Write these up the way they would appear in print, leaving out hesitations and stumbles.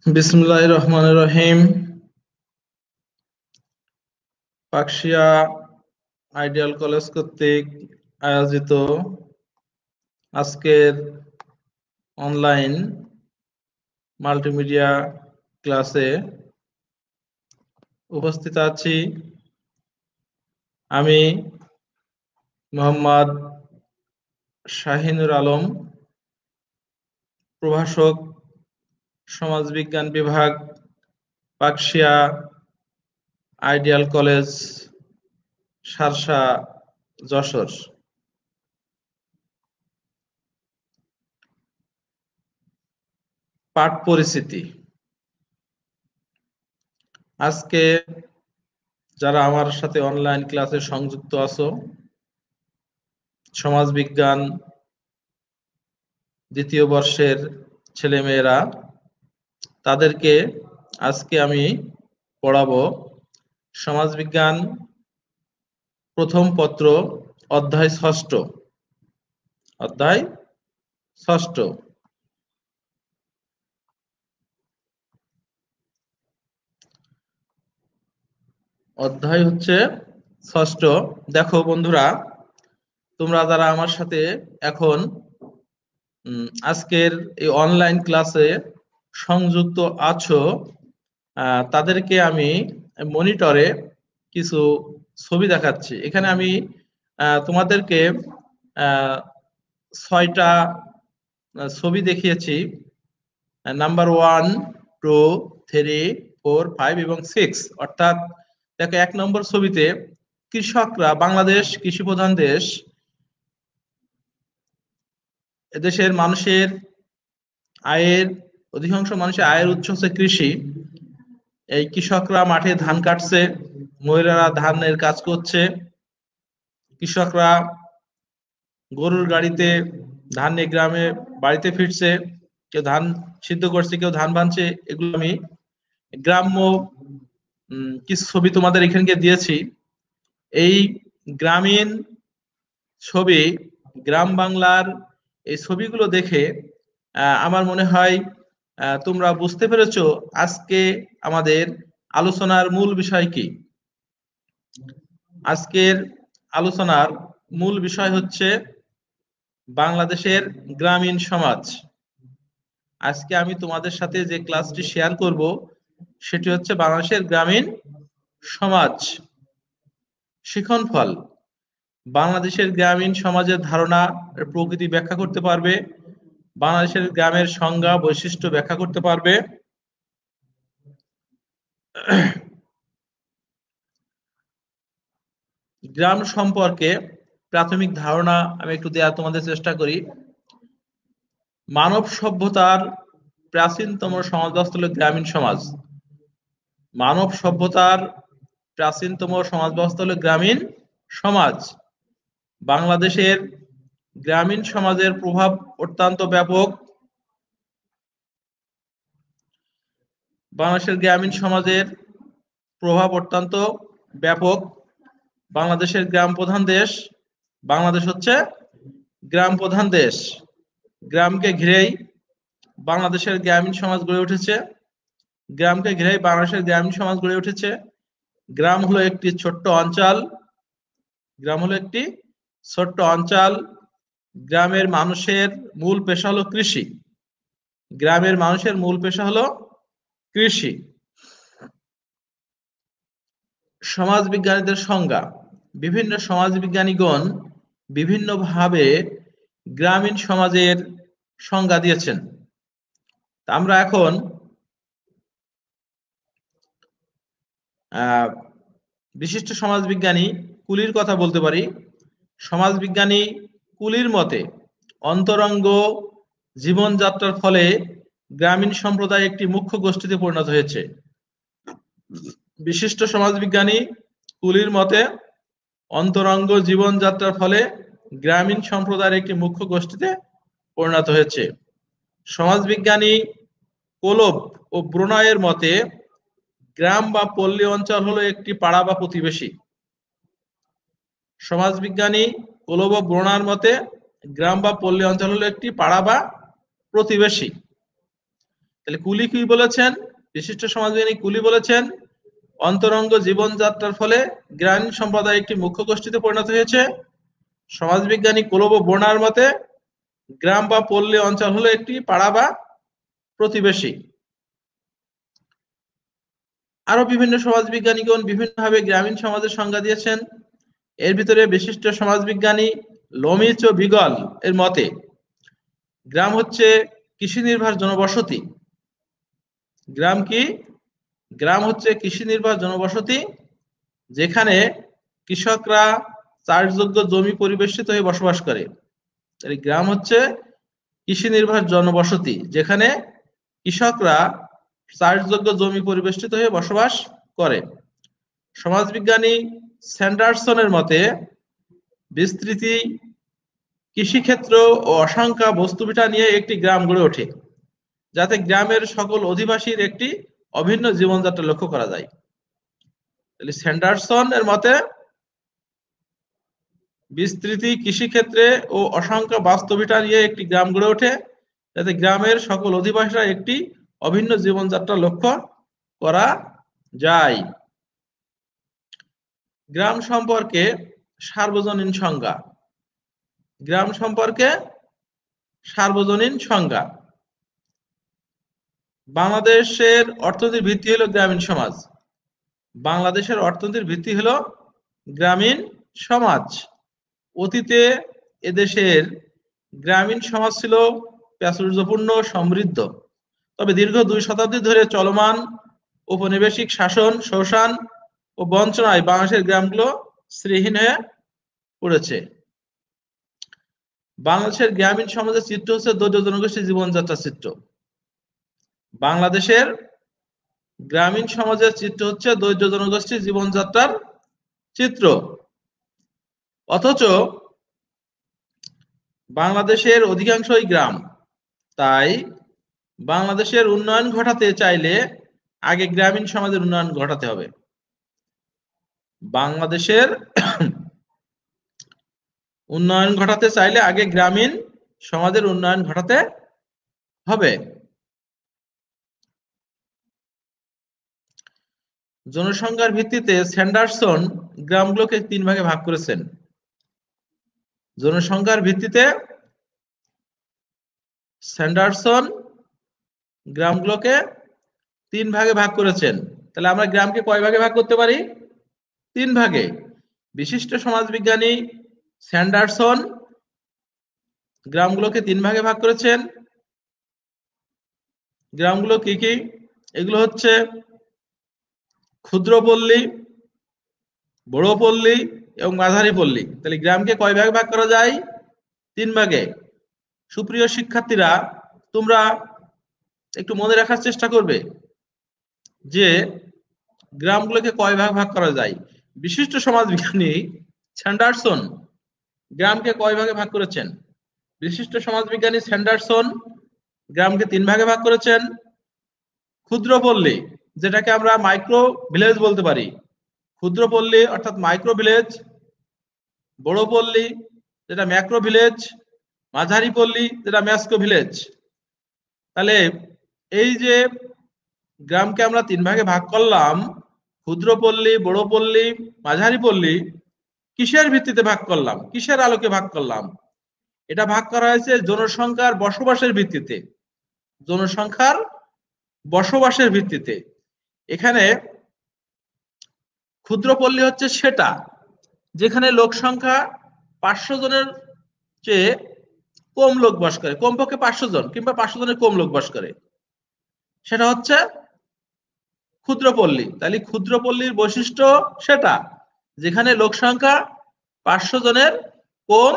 বিসমিল্লাহির রহমানির রহিম। Pakshia ideal college কর্তৃক আয়োজিত আজকের অনলাইন মাল্টিমিডিয়া ক্লাসে উপস্থিত আছি আমি মোহাম্মদ শাহিনুর আলম, প্রভাষক, সমাজবিজ্ঞান বিভাগ, পাকশিয়া আইডিয়াল কলেজ, শার্শা, যশোর। পাঠ পরিচিতি। আজকে যারা আমার সাথে অনলাইন ক্লাসে সংযুক্ত আছো, সমাজবিজ্ঞান দ্বিতীয় বর্ষের ছেলেমেয়েরা, তাদেরকে আজকে আমি পড়াবো সমাজবিজ্ঞান প্রথম পত্র অধ্যায় ষষ্ঠ। অধ্যায় হচ্ছে ষষ্ঠ। দেখো বন্ধুরা, তোমরা যারা আমার সাথে এখন আজকের এই অনলাইন ক্লাসে সংযুক্ত আছো, তাদেরকে আমি মনিটরে কিছু ছবি দেখাচ্ছি। এখানে আমি তোমাদেরকে 6টা ছবি দেখিয়েছি। নাম্বার 1, 2, 3, 4, 5 এবং 6। অর্থাৎ দেখো, 1 নম্বর ছবিতে কৃষকরা, বাংলাদেশ কৃষি প্রধান দেশ, এদেশের মানুষের আয়ের অধিকাংশ মানুষের আয়ের উৎস হচ্ছে কৃষি। এই কৃষকরা মাঠে ধান কাটছে, মহিলারা ধানের কাজ করছে, কৃষকরা গরুর গাড়িতে ধান নিয়ে গ্রামে বাড়িতে ফিরছে, কেউ ধান সিদ্ধ করছে, কেউ ধান বানছে। এগুলো আমি গ্রাম্য কিছু ছবি তোমাদের এখানকে দিয়েছি। এই গ্রামীণ ছবি, গ্রাম বাংলার এই ছবিগুলো দেখে আমার মনে হয় তোমরা বুঝতে পেরেছো আজকে আমাদের আলোচনার মূল বিষয় কি। আজকের আলোচনার মূল বিষয় হচ্ছে বাংলাদেশের গ্রামীণ সমাজ। আজকে আমি তোমাদের সাথে যে ক্লাসটি শেয়ার করব সেটি হচ্ছে বাংলাদেশের গ্রামীণ সমাজ। শিক্ষণফল: বাংলাদেশের গ্রামীণ সমাজের ধারণা, প্রকৃতি ব্যাখ্যা করতে পারবে, বাংলাদেশের গ্রামের সংজ্ঞা, বৈশিষ্ট্য ব্যাখ্যা করতে পারবে, গ্রাম সম্পর্কে প্রাথমিক ধারণা আমি একটু দেওয়ার তোমাদের চেষ্টা করি। মানব সভ্যতার প্রাচীনতম সমাজ ব্যবস্থা হল গ্রামীণ সমাজ। মানব সভ্যতার প্রাচীনতম সমাজ ব্যবস্থা হল গ্রামীণ সমাজ। বাংলাদেশের গ্রামীণ সমাজের প্রভাব অত্যন্ত ব্যাপক। বাংলাদেশের গ্রামীণ সমাজের প্রভাব অত্যন্ত ব্যাপক। বাংলাদেশের গ্রাম প্রধান দেশ। বাংলাদেশ হচ্ছে গ্রাম প্রধান দেশ। গ্রামকে ঘিরেই বাংলাদেশের গ্রামীণ সমাজ গড়ে উঠেছে। গ্রামকে ঘিরেই বাংলাদেশের গ্রামীণ সমাজ গড়ে উঠেছে। গ্রাম হলো একটি ছোট্ট অঞ্চল। গ্রামের মানুষের মূল পেশা হলো কৃষি। সমাজবিজ্ঞানীদের সংজ্ঞা: বিভিন্ন সমাজবিজ্ঞানীগণ বিভিন্নভাবে গ্রামীণ সমাজের সংজ্ঞা দিয়েছেন। আমরা এখন বিশিষ্ট সমাজবিজ্ঞানী কুলির কথা বলতে পারি। সমাজবিজ্ঞানী কুলির মতে অন্তরঙ্গ জীবনযাত্রার ফলে গ্রামীণ সম্প্রদায় একটি মুখ্য গোষ্ঠীতে পরিণত হয়েছে। বিশিষ্ট সমাজবিজ্ঞানী কুলির মতে অন্তরঙ্গ জীবনযাত্রার ফলে গ্রামীণ সম্প্রদায়ের একটি মুখ্য গোষ্ঠীতে পরিণত হয়েছে। সমাজবিজ্ঞানী কোলব ও ব্রুনায়ের মতে গ্রাম বা পল্লী অঞ্চল হলো একটি পাড়া বা প্রতিবেশী। সমাজবিজ্ঞানী কোলব ও ব্রুনার মতে গ্রাম বা পল্লী অঞ্চল হলো একটি পাড়া বা প্রতিবেশী। তাহলে কুলি কি বলেছেন? বিশিষ্ট সমাজবিজ্ঞানী কুলি বলেছেন, অন্তরঙ্গ জীবনযাত্রার ফলে গ্রামীণ সম্প্রদায় একটি মুখ্য গোষ্ঠীতে পরিণত হয়েছে। সমাজবিজ্ঞানী কোলব বোনার মতে গ্রাম বা পল্লী অঞ্চল হলো একটি পাড়া বা প্রতিবেশী। আরো বিভিন্ন সমাজবিজ্ঞানীগণ বিভিন্নভাবে গ্রামীণ সমাজের সংজ্ঞা দিয়েছেন। এর ভিতরে বিশিষ্ট সমাজবিজ্ঞানী লমিচ ও বিগল এর মতে গ্রাম হচ্ছে কৃষি নির্ভর জনবসতি। গ্রাম কি? গ্রাম হচ্ছে কৃষি নির্ভর জনবসতি, যেখানে কৃষকরা চাষযোগ্য জমি পরিবেষ্টিত হয়ে বসবাস করে। গ্রাম হচ্ছে কৃষি নির্ভর জনবসতি, যেখানে কৃষকরা চাষযোগ্য জমি পরিবেষ্টিত হয়ে বসবাস করে। সমাজবিজ্ঞানী স্যান্ডারসনের মতে বিস্তৃতি, কৃষিক্ষেত্র ও অসংখ্য বস্তুবিটা নিয়ে একটি গ্রাম গড়ে ওঠে, যাতে গ্রামের সকল অধিবাসীর একটি অভিন্ন জীবনযাত্রা লক্ষ্য করা যায়। স্যান্ডারসন এর মতে বিস্তৃতি, কৃষিক্ষেত্রে ও অসংখ্য বাস্তবিটা নিয়ে একটি গ্রাম গড়ে ওঠে, যাতে গ্রামের সকল অধিবাসীরা একটি অভিন্ন জীবনযাত্রা লক্ষ্য করা যায়। গ্রাম সম্পর্কে সার্বজনীন সংজ্ঞা। গ্রাম সম্পর্কে সার্বজনীন সংজ্ঞা। বাংলাদেশের অর্থনীতির ভিত্তি হলো গ্রামীণ সমাজ। বাংলাদেশের অর্থনীতির ভিত্তি হলো গ্রামীণ সমাজ। অতীতে এদেশের গ্রামীণ সমাজ ছিল প্রাচুর্যপূর্ণ, সমৃদ্ধ। তবে দীর্ঘ 2 শতাব্দী ধরে চলমান ঔপনিবেশিক শাসন, শোষণ ও বঞ্চনায় বাংলাদেশের গ্রামগুলো শ্রীহীন হয়ে পড়েছে। বাংলাদেশের গ্রামীণ সমাজের চিত্র হচ্ছে দরিদ্র জনগোষ্ঠীর জীবনযাত্রার চিত্র। বাংলাদেশের গ্রামীণ সমাজের চিত্র হচ্ছে দরিদ্র জনগোষ্ঠীর জীবনযাত্রার চিত্র। অথচ বাংলাদেশের অধিকাংশই গ্রাম। তাই বাংলাদেশের উন্নয়ন ঘটাতে চাইলে আগে গ্রামীণ সমাজের উন্নয়ন ঘটাতে হবে। বাংলাদেশের উন্নয়ন ঘটাতে চাইলে আগে গ্রামীণ সমাজের উন্নয়ন ঘটাতে হবে। জনসংখ্যার ভিত্তিতে স্যান্ডারসন গ্রামগুলোকে 3 ভাগে ভাগ করেছেন। জনসংখ্যার ভিত্তিতে স্যান্ডারসন গ্রামগুলোকে 3 ভাগে ভাগ করেছেন। তাহলে আমরা গ্রামকে কয় ভাগে ভাগ করতে পারি? 3 ভাগে। বিশিষ্ট সমাজবিজ্ঞানী স্যান্ডারসন গ্রামগুলোকে 3 ভাগে ভাগ করেছেন। গ্রামগুলো কি কি? এগুলো হচ্ছে ক্ষুদ্র পল্লী, বড় পল্লী এবং মাঝারি পল্লী। তাহলে গ্রামকে কয় ভাগে ভাগ করা যায়? 3 ভাগে। সুপ্রিয় শিক্ষার্থীরা, তোমরা একটু মনে রাখার চেষ্টা করবে যে গ্রামগুলোকে কয় ভাগ ভাগ করা যায়। বিশিষ্ট সমাজবিজ্ঞানী স্যান্ডারসন গ্রামকে কয় ভাগে ভাগ করেছেন? বিশিষ্ট সমাজবিজ্ঞানী স্যান্ডারসন গ্রামকে 3 ভাগে ভাগ করেছেন। ক্ষুদ্র পল্লী, যেটাকে আমরা মাইক্রো ভিলেজ বলতে পারি, ক্ষুদ্র পল্লী অর্থাৎ মাইক্রো ভিলেজ, বড় পল্লী যেটা ম্যাক্রো ভিলেজ, মাঝারি পল্লী যেটা ম্যাক্রো ভিলেজ। তাহলে এই যে গ্রামকে আমরা 3 ভাগে ভাগ করলাম, ক্ষুদ্র পল্লী, বড় পল্লী, মাঝারি পল্লী, কিসের ভিত্তিতে ভাগ করলাম? কিসের আলোকে ভাগ করলাম? এটা ভাগ করা হয়েছে জনসংখ্যার বসবাসের ভিত্তিতে। জনসংখ্যার বসবাসের ভিত্তিতে। এখানে ক্ষুদ্র পল্লী হচ্ছে সেটা যেখানে লোক সংখ্যা 500 জনের চেয়ে কম লোক বাস করে, কমপক্ষে 500 জন কিংবা 500 জনের কম লোক বাস করে, সেটা হচ্ছে ক্ষুদ্র পল্লী। তাহলে ক্ষুদ্র পল্লীর বৈশিষ্ট্য সেটা যেখানে লোক সংখ্যা 500 জনের কম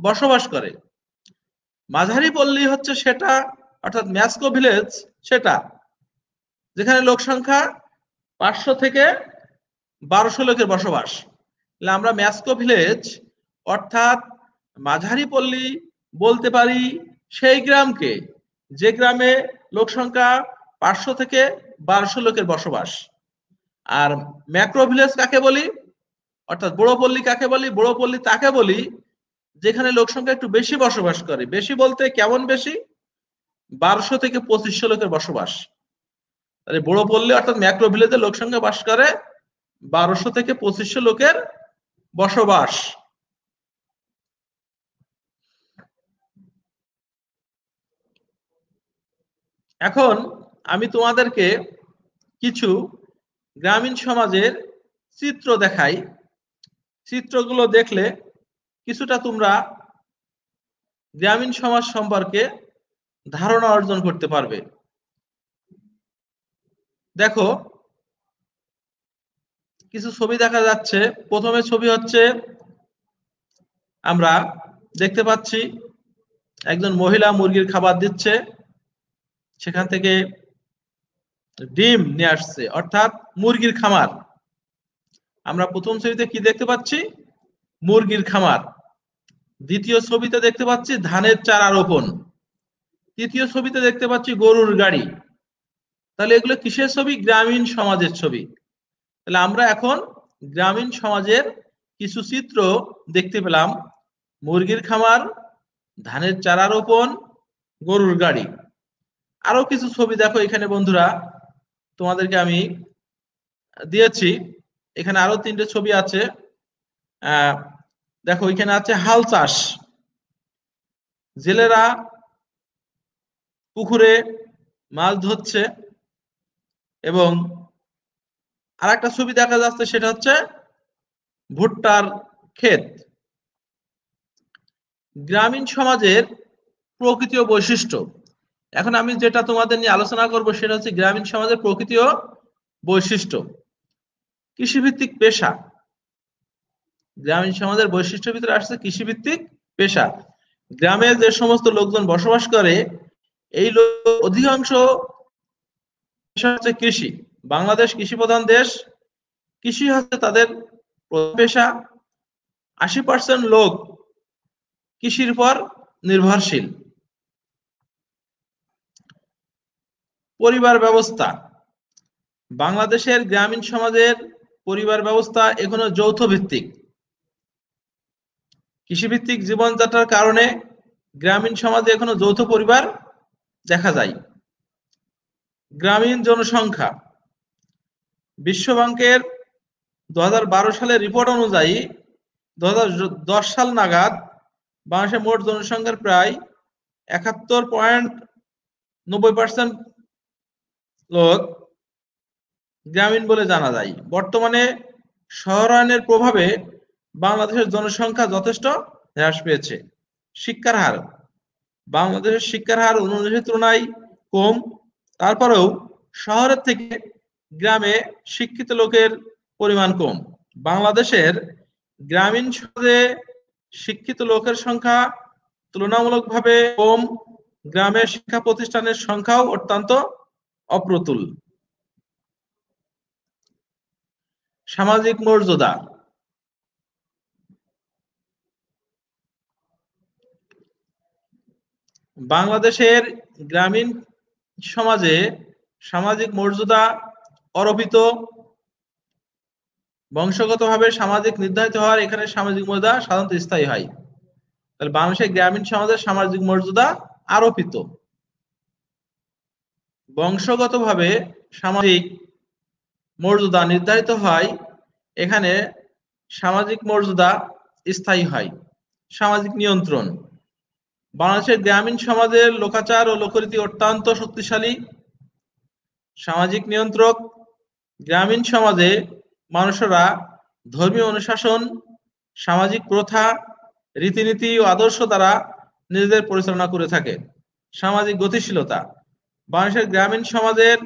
বসবাস করে। মাঝারি পল্লী হচ্ছে সেটা অর্থাৎ ম্যাক্রো ভিলেজ, সেটা যেখানে লোক সংখ্যা 500 থেকে 1200 লোকের বসবাস। আমরা ম্যাক্রো ভিলেজ অর্থাৎ মাঝারি পল্লী বলতে পারি সেই গ্রামকে যে গ্রামে লোক সংখ্যা 500 থেকে 1200 লোকের বসবাস। আর ম্যাক্রো ভিলেজ কাকে বলি? অর্থাৎ বড় পল্লী কাকে বলি? বড় পল্লী তাকে বলি যেখানে লোক সংখ্যা একটু বেশি বসবাস করে। বেশি বলতে কেমন বেশি? 1200 থেকে 2500 লোকের বসবাস। তাহলে বড় পল্লী অর্থাৎ ম্যাক্রো ভিলেজে লোক সংখ্যা বাস করে 1200 থেকে 2500 লোকের বসবাস। এখন আমি তোমাদেরকে কিছু গ্রামীণ সমাজের চিত্র দেখাই। চিত্রগুলো দেখলে কিছুটা তোমরা গ্রামীণ সমাজ সম্পর্কে ধারণা অর্জন করতে পারবে। দেখো, কিছু ছবি দেখা যাচ্ছে। প্রথমে ছবি হচ্ছে, আমরা দেখতে পাচ্ছি একজন মহিলা মুরগির খাবার দিচ্ছে, সেখান থেকে ডিম নিয়ে আসছে, অর্থাৎ মুরগির খামার। আমরা প্রথম ছবিতে কি দেখতে পাচ্ছি? মুরগির খামার। দ্বিতীয় ছবিতে দেখতে পাচ্ছি ধানের চারা রোপণ। তৃতীয় ছবিতে দেখতে পাচ্ছি গরুর গাড়ি। তাহলে এগুলো কিসের ছবি? গ্রামীণ সমাজের ছবি। তাহলে আমরা এখন গ্রামীণ সমাজের কিছু চিত্র দেখতে পেলাম। মুরগির খামার, ধানের চারা রোপণ, গরুর গাড়ি। আরো কিছু ছবি দেখো এখানে বন্ধুরা, তোমাদেরকে আমি দিয়েছি। এখানে আরো 3টে ছবি আছে। দেখো, এখানে আছে হাল চাষ। জেলেরা পুকুরে মাছ ধরছে। এবং আরেকটা ছবি দেখা যাচ্ছে, সেটা হচ্ছে ভুট্টার ক্ষেত। গ্রামীণ সমাজের প্রকৃতি ও বৈশিষ্ট্য। এখন আমি যেটা তোমাদের নিয়ে আলোচনা করব সেটা হচ্ছে গ্রামীণ সমাজের প্রকৃতি ও বৈশিষ্ট্য। কৃষিভিত্তিক পেশা। গ্রামীণ সমাজের বৈশিষ্ট্যের ভিতরে আসছে কৃষিভিত্তিক পেশা। গ্রামে যে সমস্ত লোকজন বসবাস করে, এই অধিকাংশ পেশা হচ্ছে কৃষি। বাংলাদেশ কৃষি প্রধান দেশ। কৃষি হচ্ছে তাদের পেশা। 80% লোক কৃষির উপর নির্ভরশীল। পরিবার ব্যবস্থা। বাংলাদেশের গ্রামীণ সমাজের পরিবার ব্যবস্থা এখনো যৌথ ভিত্তিক। কৃষিভিত্তিক জীবনযাত্রার কারণে গ্রামীণ সমাজে এখনো যৌথ পরিবার দেখা যায়। গ্রামীণ জনসংখ্যা। বিশ্বব্যাংকের 2012 সালের রিপোর্ট অনুযায়ী 2010 সাল নাগাদ বাংলাদেশের মোট জনসংখ্যার প্রায় 71.90% লোক গ্রামীণ বলে জানা যায়। বর্তমানে শহরায়নের প্রভাবে বাংলাদেশের জনসংখ্যা যথেষ্ট হ্রাস পেয়েছে। শিক্ষার হার। বাংলাদেশের শিক্ষার হার অন্য দেশের তুলনায় কম। তারপরেও শহরের থেকে গ্রামে শিক্ষিত লোকের পরিমাণ কম। বাংলাদেশের গ্রামীণ সমাজে শিক্ষিত লোকের সংখ্যা তুলনামূলকভাবে কম। গ্রামের শিক্ষা প্রতিষ্ঠানের সংখ্যাও অত্যন্ত অপ্রতুল। সামাজিক মর্যাদা। বাংলাদেশের গ্রামীণ সমাজে সামাজিক মর্যাদা অরোপিত। বংশগতভাবে সামাজিক নির্ধারিত হওয়ার এখানে সামাজিক মর্যাদা সাধারণত স্থায়ী হয়। তাহলে বাংলাদেশের গ্রামীণ সমাজের সামাজিক মর্যাদা আরোপিত। বংশগতভাবে সামাজিক মর্যাদা নির্ধারিত হয়, এখানে সামাজিক মর্যাদা স্থায়ী হয়। সামাজিক নিয়ন্ত্রণ। বাংলাদেশের গ্রামীণ সমাজের লোকাচার ও লোকরীতি অত্যন্ত শক্তিশালী। সামাজিক নিয়ন্ত্রক। গ্রামীণ সমাজে মানুষেরা ধর্মীয় অনুশাসন, সামাজিক প্রথা, রীতিনীতি ও আদর্শ দ্বারা নিজেদের পরিচালনা করে থাকে। সামাজিক গতিশীলতা। বাংলাদেশের গ্রামীণ সমাজের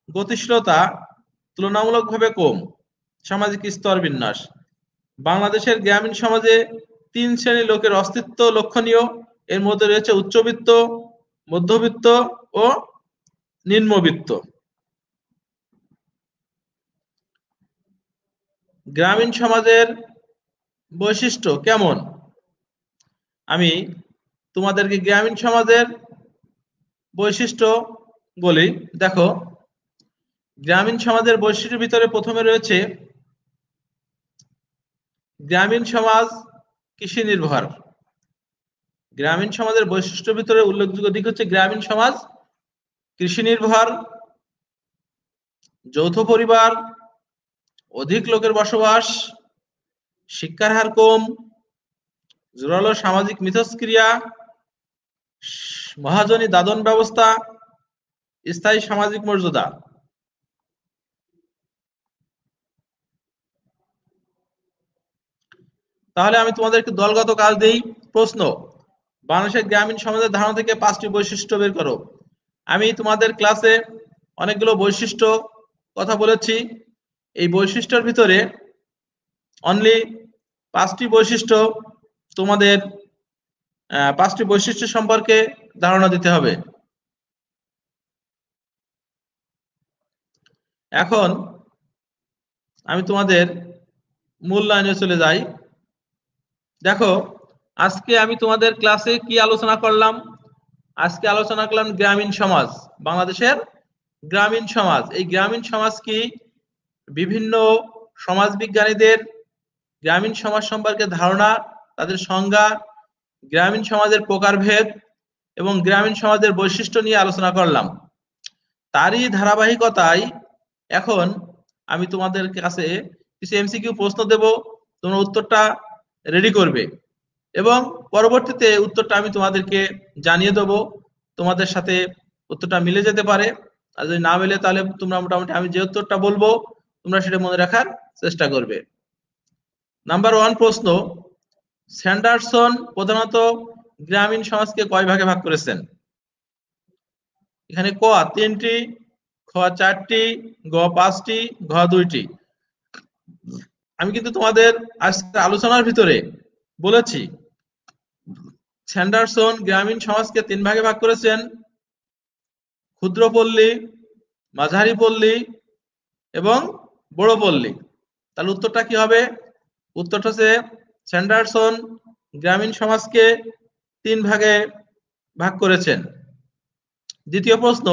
গতিশীলতা তুলনামূলকভাবে কম। সামাজিক স্তর বিন্যাস। বাংলাদেশের গ্রামীণ সমাজে 3 শ্রেণীর লোকের অস্তিত্ব লক্ষণীয়। এর মধ্যে রয়েছে উচ্চবিত্ত, মধ্যবিত্ত ও নিম্নবিত্ত। গ্রামীণ সমাজের বৈশিষ্ট্য কেমন? আমি তোমাদেরকে গ্রামীণ সমাজের বৈশিষ্ট্য বলি। দেখো, গ্রামীণ সমাজের বৈশিষ্ট্যের ভিতরে প্রথমে রয়েছে গ্রামীণ সমাজ কৃষি নির্ভর। গ্রামীণ সমাজের বৈশিষ্ট্যের ভিতরে উল্লেখযোগ্য দিক হচ্ছে গ্রামীণ সমাজ কৃষি নির্ভর, যৌথ পরিবার, অধিক লোকের বসবাস, শিক্ষার হার কম, জোরালো সামাজিক মিথস্ক্রিয়া, মহাজনী দাদন ব্যবস্থা, স্থায়ী সামাজিক মর্যাদা। তাহলে আমি তোমাদেরকে দলগত কাজ দেই। প্রশ্ন: বাংলাদেশের গ্রামীণ সমাজের ধারণা থেকে 5টি বৈশিষ্ট্য বের করো। আমি তোমাদের ক্লাসে অনেকগুলো বৈশিষ্ট্য কথা বলেছি। এই বৈশিষ্ট্যের ভিতরে অনলি 5টি বৈশিষ্ট্য তোমাদের 5টি বৈশিষ্ট্য সম্পর্কে ধারণা দিতে হবে। এখন আমি তোমাদের মূল লাইনে চলে যাই। দেখো, আজকে আমি তোমাদের ক্লাসে কি আলোচনা করলাম? আজকে আলোচনা করলাম গ্রামীণ সমাজ, বাংলাদেশের গ্রামীণ সমাজ। এই গ্রামীণ সমাজ কি? বিভিন্ন সমাজবিজ্ঞানীদের গ্রামীণ সমাজ সম্পর্কে ধারণা, তাদের সংজ্ঞা, গ্রামীণ সমাজের প্রকারভেদ এবং গ্রামীণ সমাজের বৈশিষ্ট্য নিয়ে আলোচনা করলাম। তারই ধারাবাহিকতায় এখন আমি তোমাদের কাছে কিছু এমসিকিউ প্রশ্ন দেব, তোমরা উত্তরটা রেডি করবে এবং পরবর্তীতে উত্তরটা আমি তোমাদেরকে জানিয়ে দেবো। তোমাদের সাথে উত্তরটা মিলে যেতে পারে, আর যদি না মিলে তাহলে তোমরা মোটামুটি আমি যে উত্তরটা বলবো তোমরা সেটা মনে রাখার চেষ্টা করবে। নাম্বার 1 প্রশ্ন: স্যান্ডারসন প্রধানত গ্রামীণ সমাজকে কয় ভাগে ভাগ করেছেন? এখানে ক 3টি, খ 4টি, গ 5টি, ঘ 2টি। আমি কিন্তু তোমাদের আজকে আলোচনার ভিতরে বলেছি স্যান্ডারসন গ্রামীণ সমাজকে 3 ভাগে ভাগ করেছেন: ক্ষুদ্র পল্লী, মাঝারি পল্লী এবং বড় পল্লী। তাহলে উত্তরটা কি হবে? উত্তরটা হচ্ছে স্যান্ডারসন গ্রামীণ সমাজকে 3 ভাগে ভাগ করেছেন। দ্বিতীয় প্রশ্ন: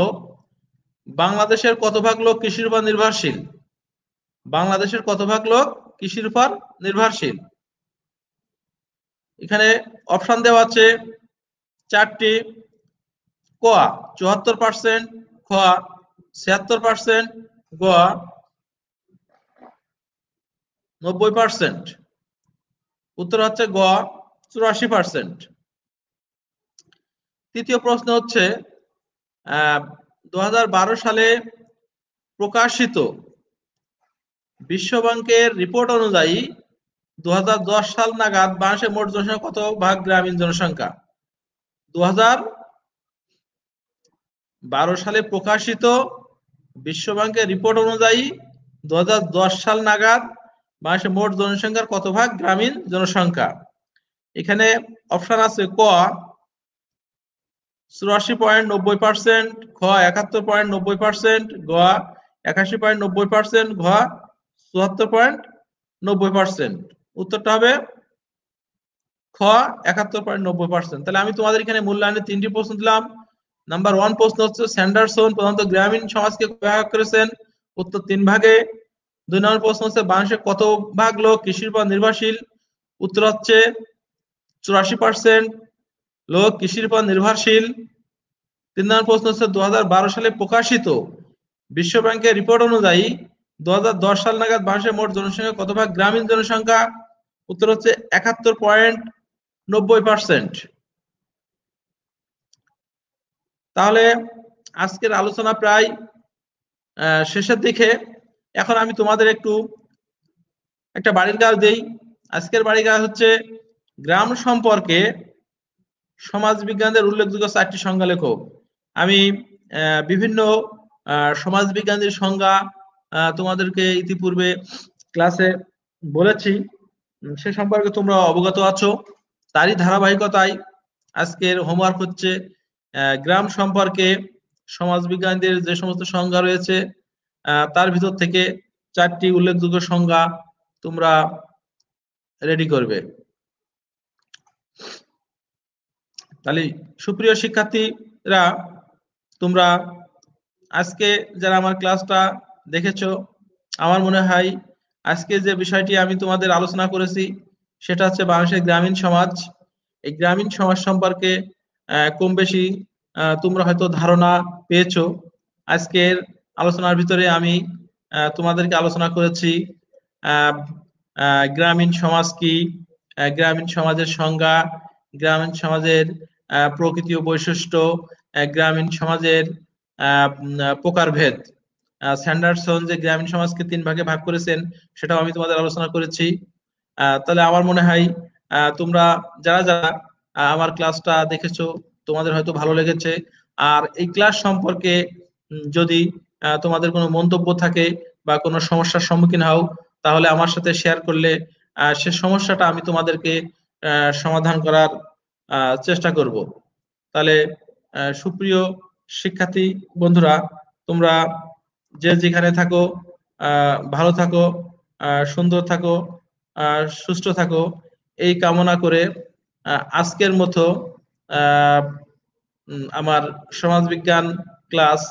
বাংলাদেশের কত ভাগ লোক কৃষির উপর নির্ভরশীল? বাংলাদেশের কত ভাগ লোক কৃষির উপর নির্ভরশীল? এখানে অপশন দেওয়া আছে 4টি: ক 74%, খ 76%, গ 90%। উত্তর হচ্ছে গ 84%। তৃতীয় প্রশ্ন হচ্ছে 2012 সালে প্রকাশিত বিশ্ব ব্যাংকের রিপোর্ট অনুযায়ী 2010 সাল নাগাদ বাংলাদেশের মোট জনসংখ্যা কত ভাগ গ্রামীণ জনসংখ্যা? 2012 সালে প্রকাশিত বিশ্ব ব্যাংকের রিপোর্ট অনুযায়ী 2010 সাল নাগাদ বাংলাদেশের মোট জনসংখ্যার কত ভাগ গ্রামীণ জনসংখ্যা? এখানে অপশন আছে ক 84.90%, খ 71.90%, গ 81.90%, ঘ 74.90%। উত্তরটা হবে খ 71.90%। তাহলে আমি তোমাদের এখানে মূল্যায়নে 3টি প্রশ্ন দিলাম। নাম্বার 1 প্রশ্ন হচ্ছে স্যান্ডারসন প্রধানত গ্রামীণ সমাজকে ভাগ করেছেন? উত্তর 3 ভাগে। 2 নম্বর প্রশ্ন হচ্ছে বাংলাদেশের কত ভাগ লোক কৃষির উপর নির্ভরশীল? উত্তর হচ্ছে 84% লোক কৃষির উপর নির্ভরশীল। 3 নম্বর প্রশ্ন হচ্ছে 2012 সালে প্রকাশিত বিশ্ব ব্যাংকের রিপোর্ট অনুযায়ী 2010 সাল নাগাদ বাংলাদেশের মোট জনসংখ্যা কত ভাগ গ্রামীণ জনসংখ্যা? উত্তর হচ্ছে 71.90%। তাহলে আজকের আলোচনা প্রায় শেষের দিকে। এখন আমি তোমাদের একটা বাড়ির কাজ দেই। আজকের বাড়ির কাজ হচ্ছে গ্রাম সম্পর্কে সমাজবিজ্ঞানের উল্লেখযোগ্য 4টি সংজ্ঞা লেখো। আমি বিভিন্ন সমাজবিজ্ঞানের সংজ্ঞা তোমাদেরকে ইতিপূর্বে ক্লাসে বলেছি, সে সম্পর্কে তোমরা অবগত আছো। তারই ধারাবাহিকতায় আজকের হোমওয়ার্ক হচ্ছে গ্রাম সম্পর্কে সমাজবিজ্ঞানীদের যে সমস্ত সংজ্ঞা রয়েছে তার ভিতর থেকে 4টি উল্লেখযোগ্য সংজ্ঞা তোমরা রেডি করবে। তাহলে সুপ্রিয় শিক্ষার্থীরা, তোমরা আজকে যারা আমার ক্লাসটা দেখেছো, আমার মনে হয় আজকে যে বিষয়টি আমি তোমাদের আলোচনা করেছি সেটা হচ্ছে বাংলাদেশের গ্রামীণ সমাজ। এই গ্রামীণ সমাজ সম্পর্কে কম বেশি তোমরা হয়তো ধারণা পেয়েছো। আজকের আলোচনার ভিতরে আমি তোমাদেরকে আলোচনা করেছি আহ, গ্রামীণ সমাজ কি, গ্রামীণ সমাজের সংজ্ঞা, গ্রামীণ সমাজের প্রকৃতি ও বৈশিষ্ট্য, গ্রামীণ সমাজের প্রকারভেদ। স্যান্ডারসন যে গ্রামীণ সমাজকে 3 ভাগে ভাগ করেছেন সেটাও আমি তোমাদের আলোচনা করেছি। তাহলে আমার মনে হয় তোমরা যারা যারা আমার ক্লাসটা দেখেছো তোমাদের হয়তো ভালো লেগেছে। আর এই ক্লাস সম্পর্কে যদি তোমাদের কোনো মন্তব্য থাকে বা কোনো সমস্যার সম্মুখীন হও, তাহলে আমার সাথে শেয়ার করলে সে সমস্যাটা আমি তোমাদেরকে সমাধান করার চেষ্টা করব। তাহলে সুপ্রিয় শিক্ষার্থী বন্ধুরা, তোমরা যে যেখানে থাকো ভালো থাকো, সুন্দর থাকো, সুস্থ থাকো, এই কামনা করে আজকের মতো আমার সমাজবিজ্ঞান ক্লাস